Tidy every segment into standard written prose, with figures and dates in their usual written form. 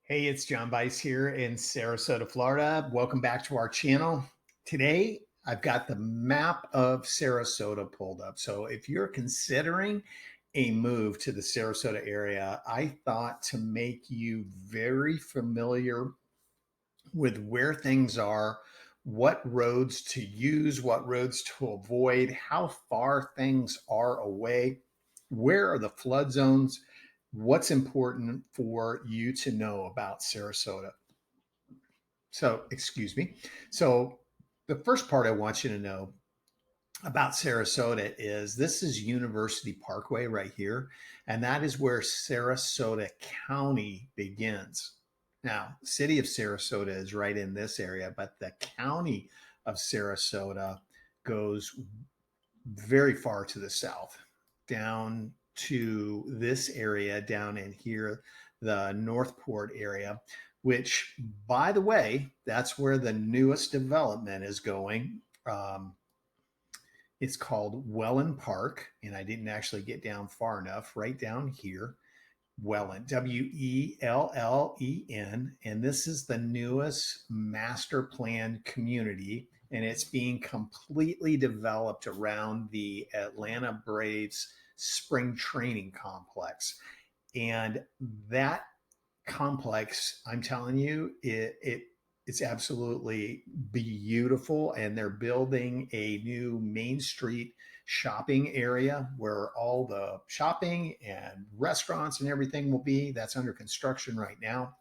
Hey, it's John Bice here in Sarasota, Florida. Welcome back to our channel. Today, I've got the map of Sarasota pulled up. So if you're considering a move to the Sarasota area, I thought to make you very familiar with where things are, what roads to use, what roads to avoid, how far things are away, where are the flood zones, what's important for you to know about Sarasota. So, excuse me. So, the first part I want you to know about Sarasota is this is University Parkway right here, and that is where Sarasota County begins. Now, the city of Sarasota is right in this area, but the county of Sarasota goes very far to the south, down to this area down in here, the Northport area, which, by the way, that's where the newest development is going. It's called Welland Park, and I didn't actually get down far enough, right down here. Welland, Wellen, and this is the newest master planned community, and it's being completely developed around the Atlanta Braves spring training complex. And that complex, I'm telling you, it's absolutely beautiful. And they're building a new Main Street shopping area where all the shopping and restaurants and everything will be. That's under construction right now.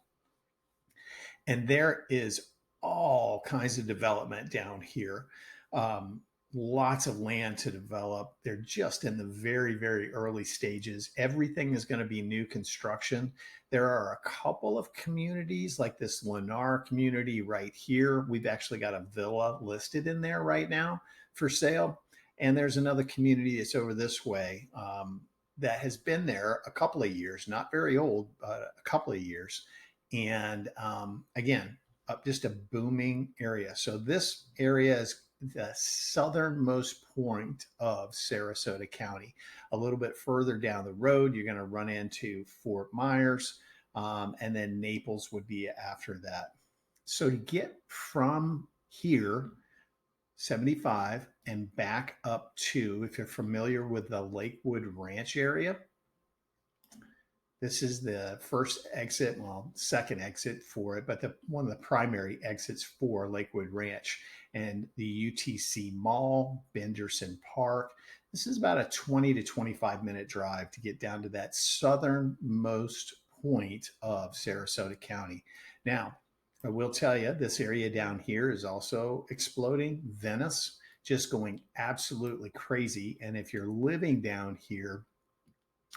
And there is all kinds of development down here. Um, Lots of land to develop. They're just in the very, very early stages. Everything is going to be new construction. There are a couple of communities like this Lennar community right here. We've actually got a villa listed in there right now for sale. And there's another community that's over this way that has been there a couple of years, not very old, but a couple of years. And again, just a booming area. So this area is the southernmost point of Sarasota County. A little bit further down the road, you're going to run into Fort Myers, and then Naples would be after that. So to get from here, 75, and back up to, if you're familiar with the Lakewood Ranch area, this is the first exit, well, second exit for it, but one of the primary exits for Lakewood Ranch and the UTC Mall, Benderson Park. This is about a 20 to 25-minute drive to get down to that southernmost point of Sarasota County. Now, I will tell you, this area down here is also exploding. Venice, just going absolutely crazy. And if you're living down here,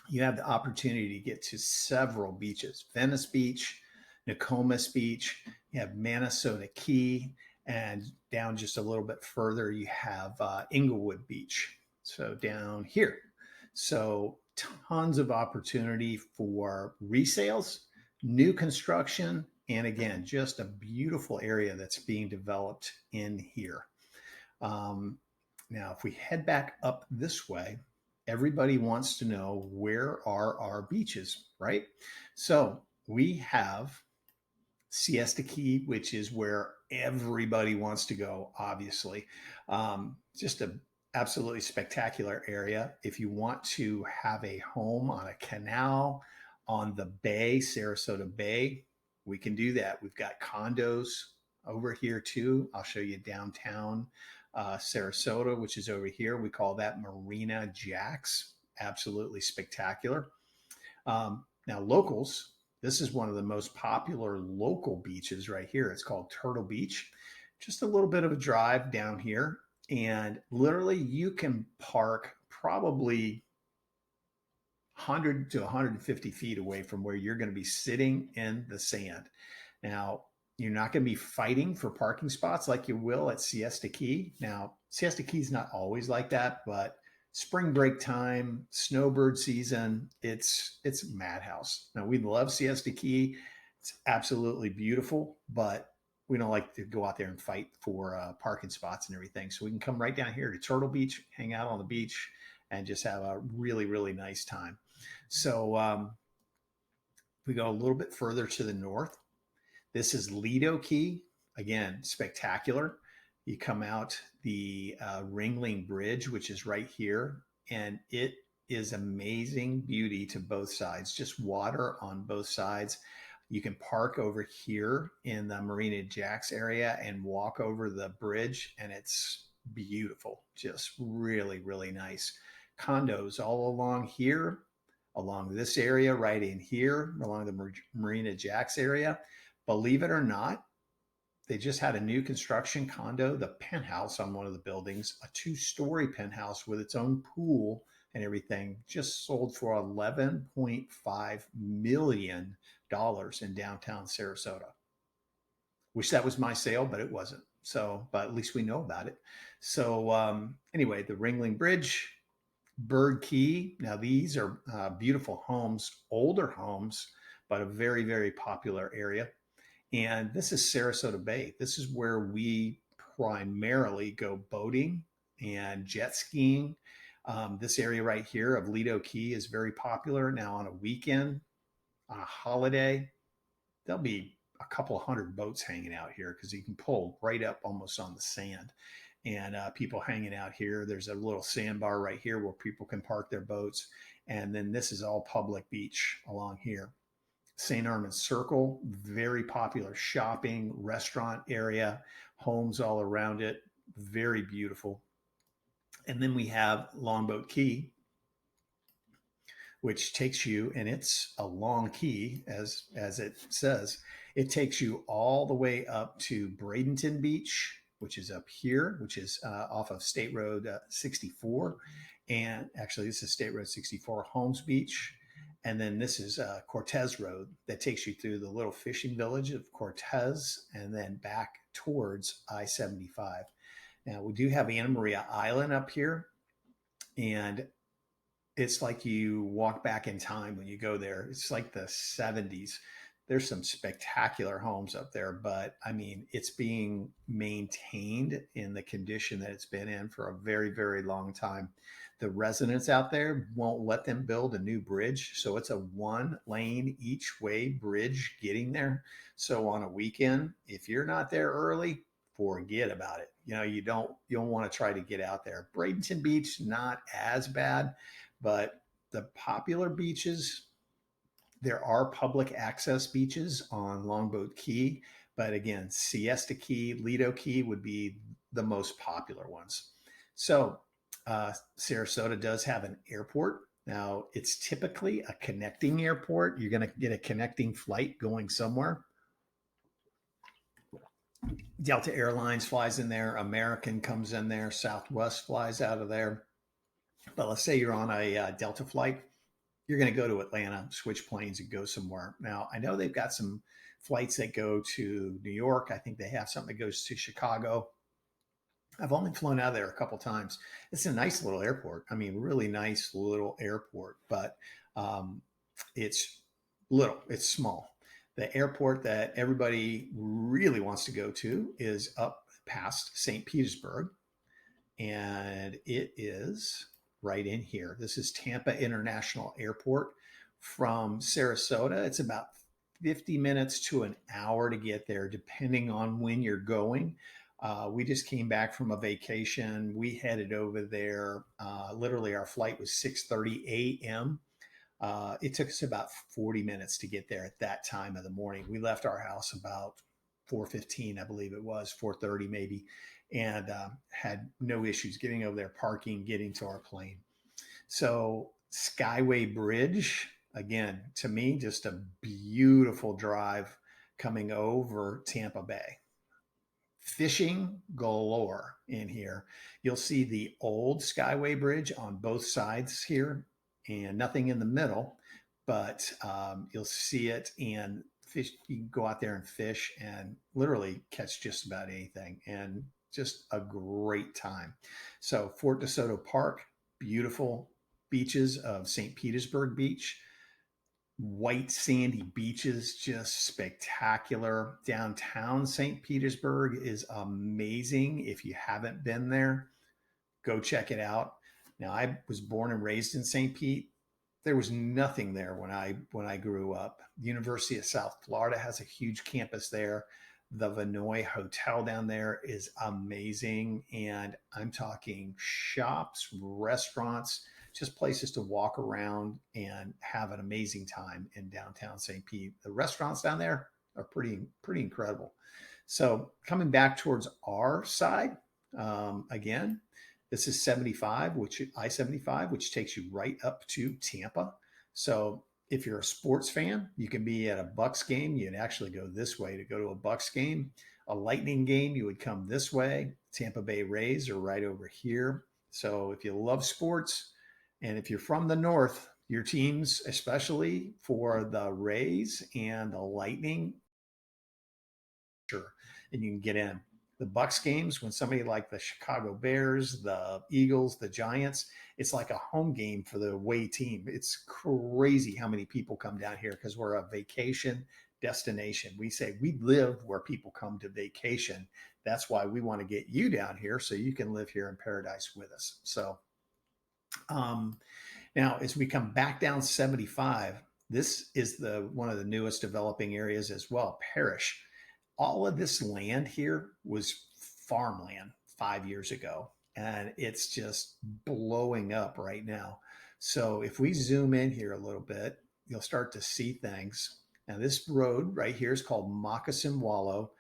you have the opportunity to get to several beaches: Venice Beach, Nokomis Beach, you have Minnesota Key, and down just a little bit further, you have Inglewood Beach. So down here. So tons of opportunity for resales, new construction, and again, just a beautiful area that's being developed in here. Now, if we head back up this way, everybody wants to know, where are our beaches, right? So we have Siesta Key, which is where everybody wants to go, obviously. Just an absolutely spectacular area. If you want to have a home on a canal on the bay, Sarasota Bay, we can do that. We've got condos over here too. I'll show you downtown Sarasota, which is over here. We call that Marina Jacks. Absolutely spectacular. Now, locals, this is one of the most popular local beaches right here. It's called Turtle Beach. Just a little bit of a drive down here. And literally, you can park probably 100 to 150 feet away from where you're going to be sitting in the sand. Now, you're not going to be fighting for parking spots like you will at Siesta Key. Now, Siesta Key is not always like that, but spring break time, snowbird season, it's madhouse. Now, we love Siesta Key. It's absolutely beautiful, but we don't like to go out there and fight for parking spots and everything. So we can come right down here to Turtle Beach, hang out on the beach, and just have a really, really nice time. So We go a little bit further to the north. This is Lido Key. Again, spectacular. You come out the Ringling Bridge, which is right here, and it is amazing beauty to both sides, just water on both sides. You can park over here in the Marina Jacks area and walk over the bridge, and it's beautiful. Just really, really nice. Condos all along here, along this area, right in here, along the Marina Jacks area. Believe it or not, they just had a new construction condo, the penthouse on one of the buildings, a 2-story penthouse with its own pool and everything, just sold for $11.5 million in downtown Sarasota. Wish that was my sale, but it wasn't. So, but at least we know about it. So, anyway, the Ringling Bridge, Bird Key. Now, these are beautiful homes, older homes, but a very, very popular area. And this is Sarasota Bay. This is where we primarily go boating and jet skiing. This area right here of Lido Key is very popular. Now, on a weekend, on a holiday, there'll be a couple of hundred boats hanging out here because you can pull right up almost on the sand. And people hanging out here. There's a little sandbar right here where people can park their boats. And then this is all public beach along here. St. Armand's Circle, very popular shopping, restaurant area, homes all around it, very beautiful. And then we have Longboat Key, which takes you, and it's a long key, as it says, it takes you all the way up to Bradenton Beach, which is up here, which is off of State Road 64. And actually, this is State Road 64, Holmes Beach. And then this is Cortez Road that takes you through the little fishing village of Cortez and then back towards I-75. Now, we do have Anna Maria Island up here, and it's like you walk back in time when you go there. It's like the 70s. There's some spectacular homes up there, but I mean, it's being maintained in the condition that it's been in for a very, very long time. The residents out there won't let them build a new bridge. So it's a 1-lane each way bridge getting there. So on a weekend, if you're not there early, forget about it. You know, you don't want to try to get out there. Bradenton Beach, not as bad, but the popular beaches, there are public access beaches on Longboat Key, but again, Siesta Key, Lido Key would be the most popular ones. So Sarasota does have an airport. Now, it's typically a connecting airport. You're going to get a connecting flight going somewhere. Delta Airlines flies in there. American comes in there. Southwest flies out of there. But let's say you're on a Delta flight. You're going to go to Atlanta, switch planes, and go somewhere. Now, I know they've got some flights that go to New York. I think they have something that goes to Chicago. I've only flown out of there a couple times. It's a nice little airport. I mean, really nice little airport, but it's little, it's small. The airport that everybody really wants to go to is up past St. Petersburg, and it is right in here. This is Tampa International Airport. From Sarasota, it's about 50 minutes to an hour to get there, depending on when you're going. We just came back from a vacation. We headed over there. Literally, our flight was 6:30 a.m. It took us about 40 minutes to get there at that time of the morning. We left our house about 4:15, I believe it was, 4:30 maybe, and had no issues getting over there, parking, getting to our plane. So Skyway Bridge, again, to me, just a beautiful drive coming over Tampa Bay. Fishing galore in here. You'll see the old Skyway Bridge on both sides here and nothing in the middle, but you'll see it and fish. You can go out there and fish and literally catch just about anything, and just a great time. So Fort DeSoto Park, beautiful beaches of St. Petersburg Beach. White sandy beaches, just spectacular. Downtown St. Petersburg is amazing. If you haven't been there, go check it out. Now, I was born and raised in St. Pete. there was nothing there when I grew up. University of South Florida has a huge campus there. The Vinoy Hotel down there is amazing, and I'm talking shops, restaurants, just places to walk around and have an amazing time in downtown St. Pete. The restaurants down there are pretty incredible. So coming back towards our side, again, this is 75, which I-75, which takes you right up to Tampa. So if you're a sports fan, you can be at a Bucks game. You'd actually go this way to go to a Bucks game. A Lightning game, you would come this way. Tampa Bay Rays are right over here. So if you love sports, and if you're from the North, your teams, especially for the Rays and the Lightning, sure, and you can get in. The Bucks games, when somebody like the Chicago Bears, the Eagles, the Giants, it's like a home game for the away team. It's crazy how many people come down here because we're a vacation destination. We say we live where people come to vacation. That's why we want to get you down here so you can live here in paradise with us. So um, now, as we come back down 75, this is the one of the newest developing areas as well, Parish. All of this land here was farmland 5 years ago, and it's just blowing up right now. So if we zoom in here a little bit, you'll start to see things. Now, this road right here is called Moccasin Wallow.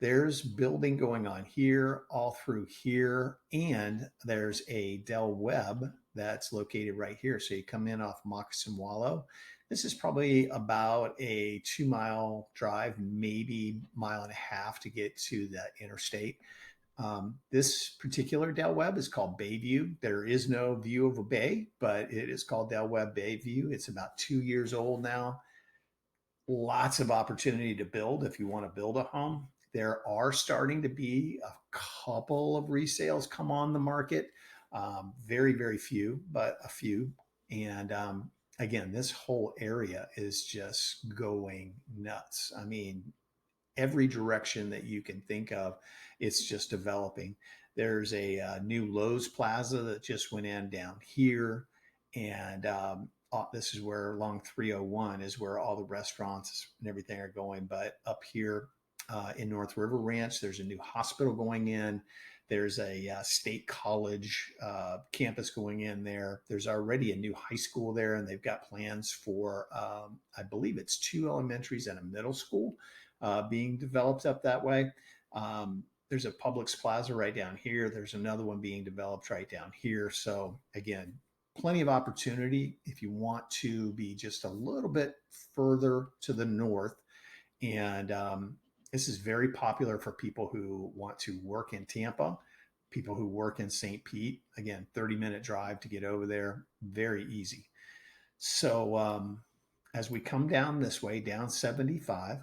There's building going on here, all through here, and there's a Del Webb that's located right here. So you come in off Moccasin Wallow. This is probably about a 2 mile drive, maybe mile and a half to get to the interstate. This particular Del Webb is called Bayview. There is no view of a bay, but it is called Del Webb Bayview. It's about 2 years old now. Lots of opportunity to build if you want to build a home. There are starting to be a couple of resales come on the market. Very few, but a few. And again, this whole area is just going nuts. I mean, every direction that you can think of, it's just developing. There's a new Lowe's Plaza that just went in down here. And this is where along 301 is where all the restaurants and everything are going. But up here in North River Ranch, there's a new hospital going in. There's a state college campus going in there. There's already a new high school there, and they've got plans for, I believe it's 2 elementaries and a middle school being developed up that way. There's a Publix Plaza right down here. There's another one being developed right down here. So again, plenty of opportunity if you want to be just a little bit further to the north. And this is very popular for people who want to work in Tampa, people who work in St. Pete. Again, 30-minute drive to get over there, very easy. So as we come down this way, down 75,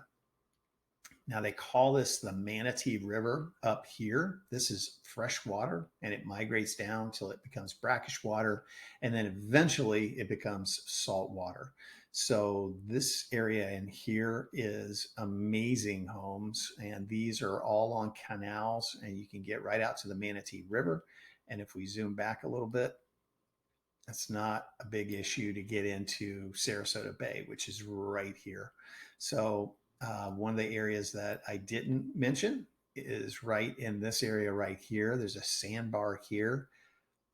now they call this the Manatee River up here. This is fresh water, and it migrates down till it becomes brackish water, and then eventually it becomes salt water. So this area in here is amazing homes, and these are all on canals, and you can get right out to the Manatee River. And if we zoom back a little bit, it's not a big issue to get into Sarasota Bay, which is right here. So one of the areas that I didn't mention is right in this area right here. There's a sandbar here.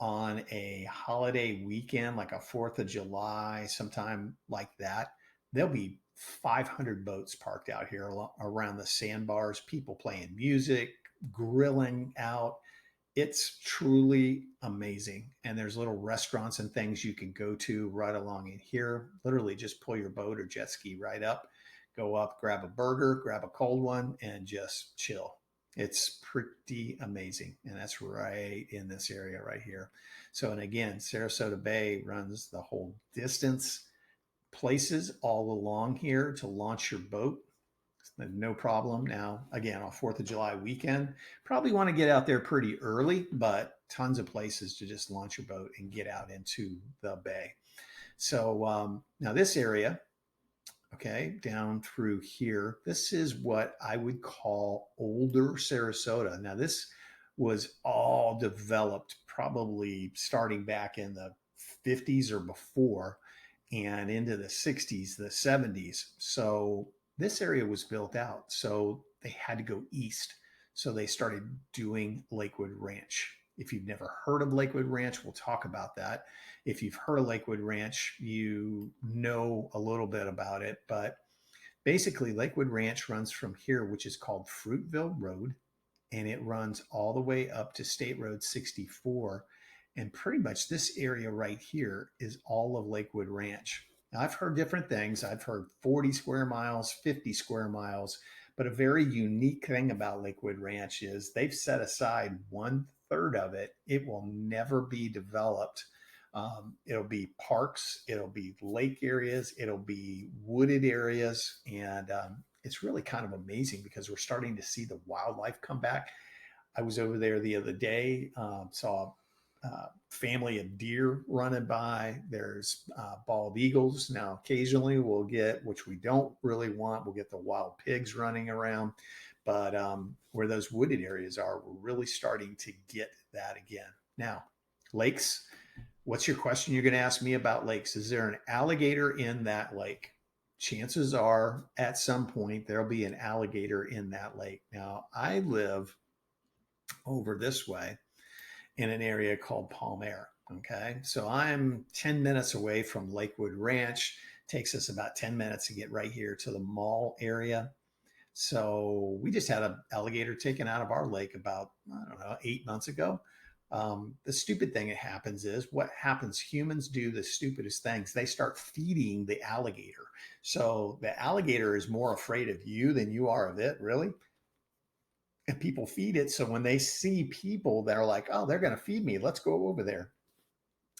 On a holiday weekend, like a 4th of July, sometime like that, there'll be 500 boats parked out here around the sandbars, people playing music, grilling out. It's truly amazing. And there's little restaurants and things you can go to right along in here. Literally just pull your boat or jet ski right up, go up, grab a burger, grab a cold one, and just chill. It's pretty amazing. And that's right in this area right here. So, and again, Sarasota Bay runs the whole distance, places all along here to launch your boat. No problem. Now, again, on 4th of July weekend, probably want to get out there pretty early, but tons of places to just launch your boat and get out into the bay. So now this area, okay, down through here, this is what I would call older Sarasota. Now, this was all developed probably starting back in the 50s or before. and into the 60s, the 70s. So this area was built out. So they had to go east. So they started doing Lakewood Ranch. If you've never heard of Lakewood Ranch, we'll talk about that. If you've heard of Lakewood Ranch, you know a little bit about it. But basically, Lakewood Ranch runs from here, which is called Fruitville Road, and it runs all the way up to State Road 64. And pretty much this area right here is all of Lakewood Ranch. Now, I've heard different things. I've heard 40 square miles, 50 square miles, but a very unique thing about Lakewood Ranch is they've set aside 1/3 of it. It will never be developed. It'll be parks, it'll be lake areas, it'll be wooded areas, and it's really kind of amazing because we're starting to see the wildlife come back. I was over there the other day, saw a family of deer running by. There's bald eagles. Now, occasionally we'll get, which we don't really want, we'll get the wild pigs running around. But where those wooded areas are, we're really starting to get that again. Now, lakes. What's your question you're going to ask me about lakes? Is there an alligator in that lake? Chances are at some point there'll be an alligator in that lake. Now, I live over this way in an area called Palm Air. Okay. So I'm 10 minutes away from Lakewood Ranch. It takes us about 10 minutes to get right here to the mall area. So we just had an alligator taken out of our lake about, I don't know, 8 months ago. The stupid thing that happens is what happens, humans do the stupidest things. They start feeding the alligator. So the alligator is more afraid of you than you are of it, really. And people feed it. So when they see people, they're like, oh, they're going to feed me. Let's go over there.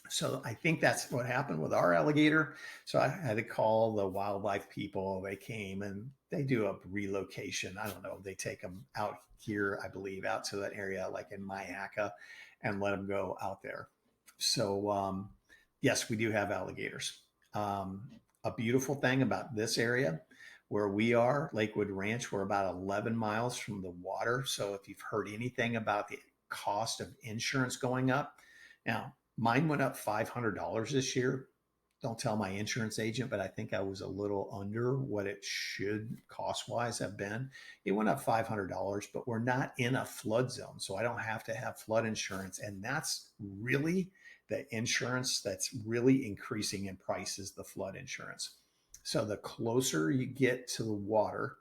So I think that's what happened with our alligator. So I had to call the wildlife people. They came and they do a relocation. I don't know. They take them out here, I believe, out to that area like in Mayaca and let them go out there. So yes, we do have alligators. A beautiful thing about this area where we are, Lakewood Ranch, we're about 11 miles from the water. So if you've heard anything about the cost of insurance going up, now mine went up $500 this year. Don't tell my insurance agent, but I think I was a little under what it should cost wise have been. It went up $500, but we're not in a flood zone. So I don't have to have flood insurance. And that's really the insurance that's really increasing in price is the flood insurance. So the closer you get to the water,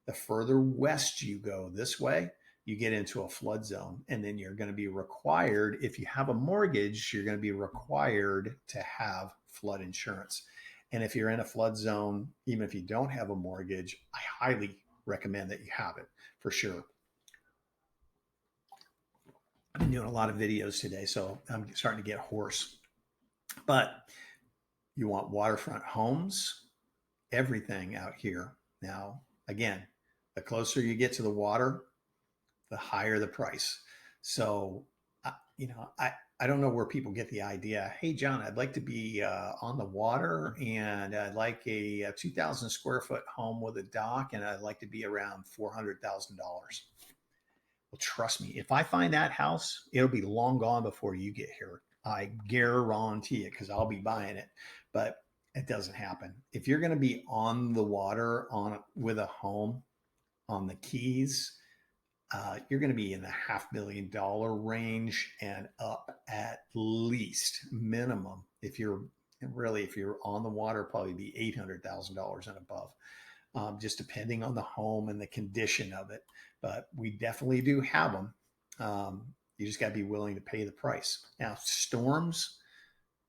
the further west you go this way, you get into a flood zone. And then you're going to be required, if you have a mortgage, you're going to be required to have flood insurance. And if you're in a flood zone, even if you don't have a mortgage, I highly recommend that you have it for sure. I've been doing a lot of videos today, so I'm starting to get hoarse. But you want waterfront homes, everything out here. Now, again, the closer you get to the water, the higher the price. So, I don't know where people get the idea. Hey, John, I'd like to be on the water and I'd like a 2,000 square foot home with a dock and I'd like to be around $400,000. Well, trust me, if I find that house, it'll be long gone before you get here. I guarantee it because I'll be buying it. But it doesn't happen. If you're going to be on the water with a home on the Keys, you're going to be in the $500,000 range and up at least minimum. If you're on the water, probably be $800,000 and above, just depending on the home and the condition of it. But we definitely do have them. You just got to be willing to pay the price. Now, storms.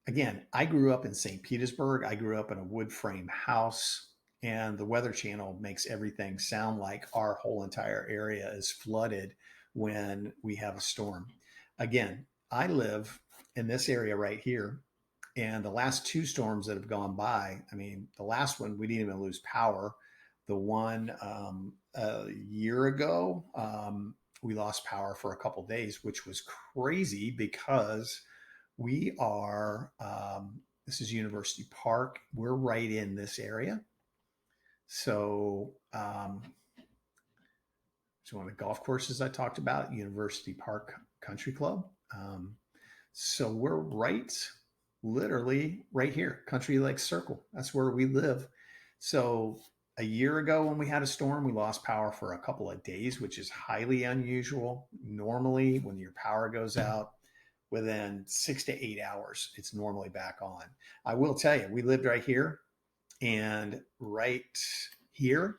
Again, I grew up in St. Petersburg. I grew up in a wood frame house. And the Weather Channel makes everything sound like our whole entire area is flooded when we have a storm. Again, I live in this area right here. And the last two storms that have gone by, I mean, the last one, we didn't even lose power. The one a year ago, we lost power for a couple of days, which was crazy because we are, this is University Park. We're right in this area. So it's one of the golf courses I talked about, University Park Country Club. So we're right literally right here, Country Lake Circle. That's where we live. So a year ago when we had a storm, we lost power for a couple of days, which is highly unusual. Normally, when your power goes out, within 6 to 8 hours, it's normally back on. I will tell you, we lived right here, and right here,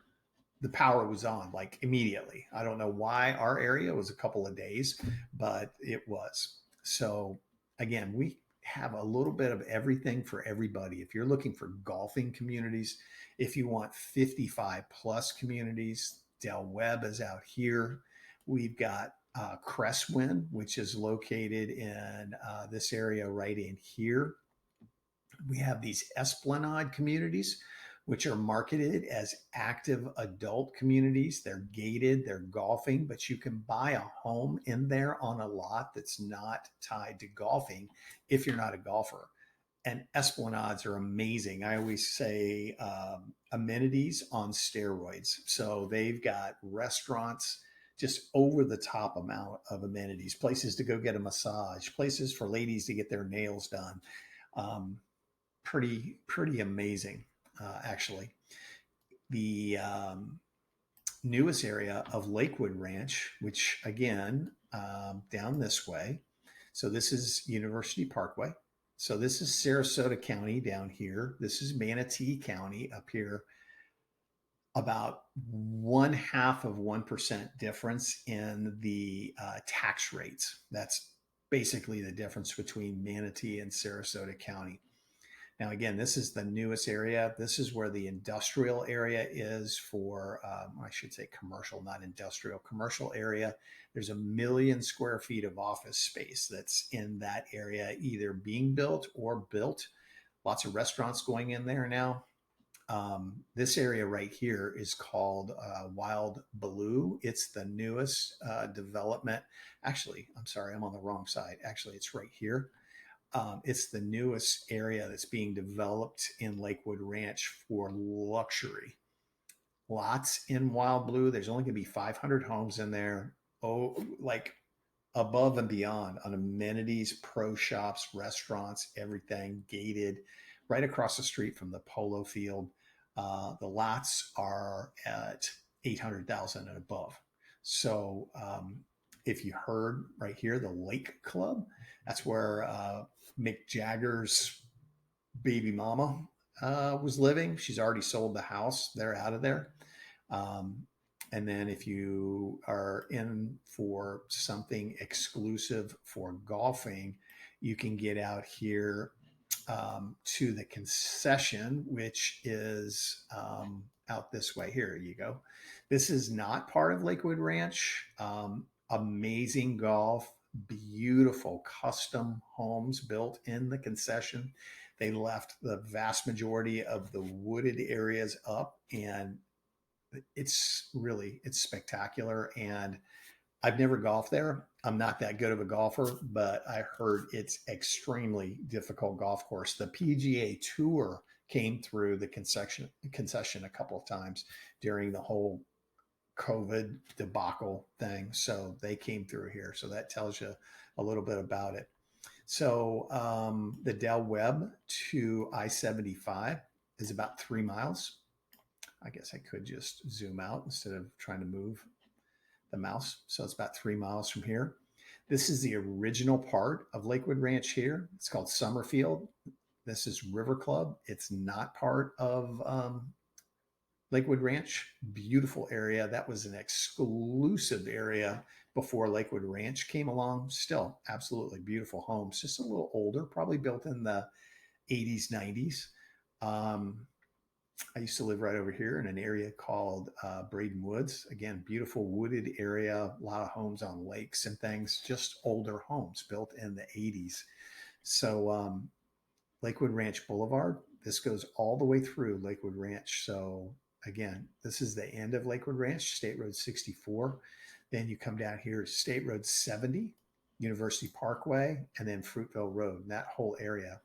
the power was on like immediately. I don't know why our area was a couple of days, but it was. So again, we have a little bit of everything for everybody. If you're looking for golfing communities, if you want 55 plus communities, Del Webb is out here. We've got Crestwind, which is located in this area right in here. We have these Esplanade communities, which are marketed as active adult communities. They're gated, they're golfing, but you can buy a home in there on a lot that's not tied to golfing if you're not a golfer. And Esplanades are amazing. I always say amenities on steroids. So they've got restaurants, just over the top amount of amenities, places to go get a massage, places for ladies to get their nails done. Um, pretty amazing, actually. The newest area of Lakewood Ranch, which again down this way. So this is University Parkway. So this is Sarasota County down here. This is Manatee County up here. About 0.5% difference in the tax rates. That's basically the difference between Manatee and Sarasota County. Now, again, this is the newest area. This is where the industrial area is for, I should say commercial, not industrial, commercial area. There's 1 million square feet of office space that's in that area, either being built or built. Lots of restaurants going in there now. This area right here is called Wild Blue. It's the newest development. Actually, I'm sorry, I'm on the wrong side. Actually, it's right here. It's the newest area that's being developed in Lakewood Ranch for luxury. Lots in Wild Blue. There's only going to be 500 homes in there. Oh, like above and beyond on amenities, pro shops, restaurants, everything gated right across the street from the polo field. The lots are at 800,000 and above. So if you heard right here, the Lake Club, that's where Mick Jagger's baby mama was living. She's already sold the house. They're out of there. And then if you are in for something exclusive for golfing, you can get out here to the concession, which is out this way. Here you go. This is not part of Lakewood Ranch. Amazing golf, beautiful custom homes built in the concession. They left the vast majority of the wooded areas up, and it's spectacular. And I've never golfed there. I'm not that good of a golfer, but I heard it's extremely difficult golf course. The PGA Tour came through the concession a couple of times during the whole COVID debacle thing. So they came through here. So that tells you a little bit about it. So the Del Webb to I-75 is about 3 miles. I guess I could just zoom out instead of trying to move the mouse. So it's about 3 miles from here. This is the original part of Lakewood Ranch here. It's called Summerfield. This is River Club. It's not part of Lakewood Ranch. Beautiful area. That was an exclusive area before Lakewood Ranch came along. Still absolutely beautiful homes, just a little older, probably built in the 80s, 90s. I used to live right over here in an area called Braden Woods. Again, beautiful wooded area, a lot of homes on lakes and things, just older homes built in the 80s. So Lakewood Ranch Boulevard, this goes all the way through Lakewood Ranch. So again, this is the end of Lakewood Ranch, State Road 64. Then you come down here, State Road 70, University Parkway, and then Fruitville Road. And that whole area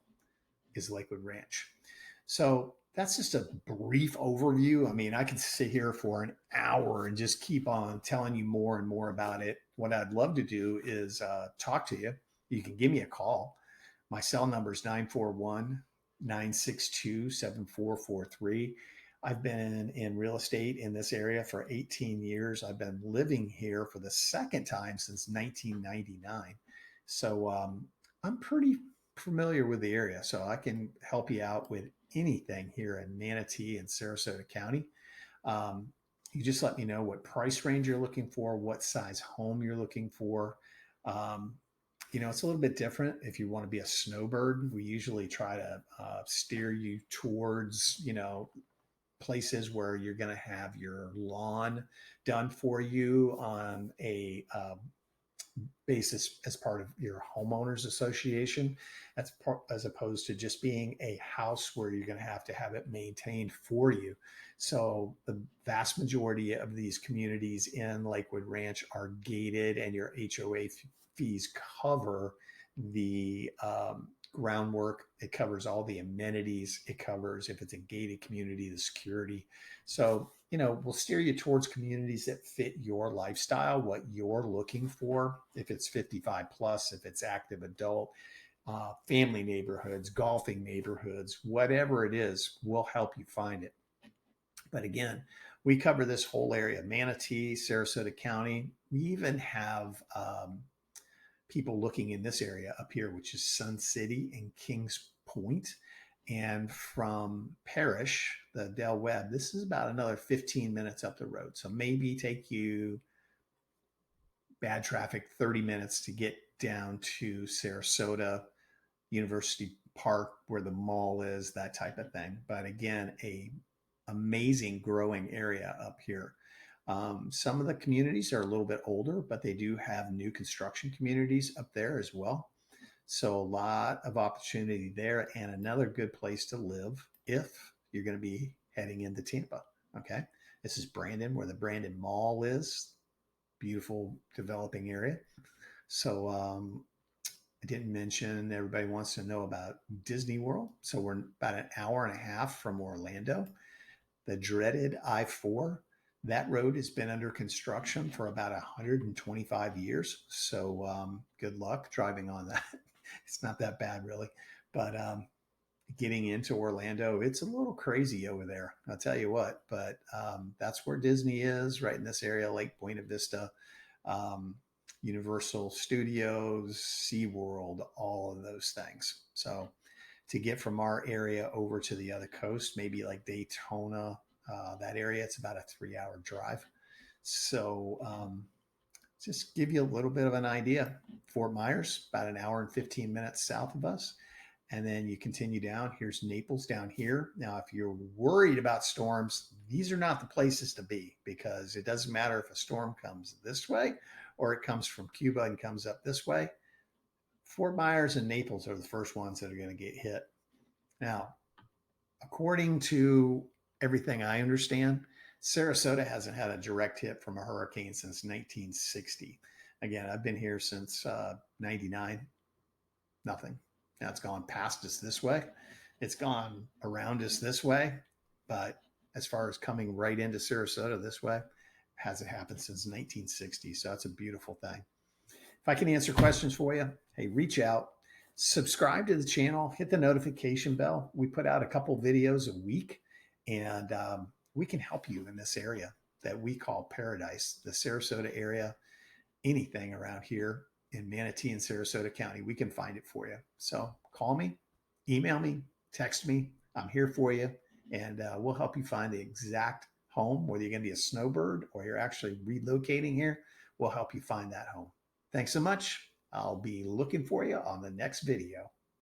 is Lakewood Ranch. So that's just a brief overview. I mean, I could sit here for an hour and just keep on telling you more and more about it. What I'd love to do is talk to you. You can give me a call. My cell number is 941-962-7443. I've been in real estate in this area for 18 years. I've been living here for the second time since 1999. So I'm pretty familiar with the area. So I can help you out with anything here in Manatee and Sarasota County. Um, you just let me know what price range you're looking for, what size home you're looking for. Um, it's a little bit different if you want to be a snowbird. We usually try to steer you towards, places where you're going to have your lawn done for you on a basis as part of your homeowners association. As opposed to just being a house where you're going to have it maintained for you. So the vast majority of these communities in Lakewood Ranch are gated, and your HOA fees cover the groundwork. It covers all the amenities. It covers, if it's a gated community, the security. So, we'll steer you towards communities that fit your lifestyle, what you're looking for. If it's 55 plus, if it's active adult, family neighborhoods, golfing neighborhoods, whatever it is, we'll help you find it. But again, we cover this whole area, Manatee, Sarasota County. We even have people looking in this area up here, which is Sun City and Kings Point. And from Parrish, the Del Webb, this is about another 15 minutes up the road. So maybe take you, bad traffic, 30 minutes to get down to Sarasota University Park where the mall is, that type of thing. But again, a amazing growing area up here. Some of the communities are a little bit older, but they do have new construction communities up there as well. So a lot of opportunity there, and another good place to live if you're going to be heading into Tampa. Okay. This is Brandon, where the Brandon Mall is. Beautiful developing area. So I didn't mention, everybody wants to know about Disney World. So we're about an hour and a half from Orlando. The dreaded I-4, that road has been under construction for about 125 years. So good luck driving on that. It's not that bad, really. But getting into Orlando, it's a little crazy over there, I'll tell you what. But that's where Disney is, right in this area, Lake Buena Vista, Universal Studios, SeaWorld, all of those things. So to get from our area over to the other coast, maybe like Daytona, that area, it's about a 3-hour drive. So just give you a little bit of an idea. Fort Myers, about an hour and 15 minutes south of us. And then you continue down. Here's Naples down here. Now, if you're worried about storms, these are not the places to be, because it doesn't matter if a storm comes this way or it comes from Cuba and comes up this way. Fort Myers and Naples are the first ones that are going to get hit. Now, according to everything I understand, Sarasota hasn't had a direct hit from a hurricane since 1960. Again, I've been here since 99. Nothing. Now it's gone past us this way. It's gone around us this way. But as far as coming right into Sarasota this way, hasn't happened since 1960. So that's a beautiful thing. If I can answer questions for you, hey, reach out, subscribe to the channel, hit the notification bell. We put out a couple videos a week, and we can help you in this area that we call paradise, the Sarasota area, anything around here in Manatee and Sarasota County, we can find it for you. So call me, email me, text me. I'm here for you, and we'll help you find the exact home, whether you're going to be a snowbird or you're actually relocating here. We'll help you find that home. Thanks so much. I'll be looking for you on the next video.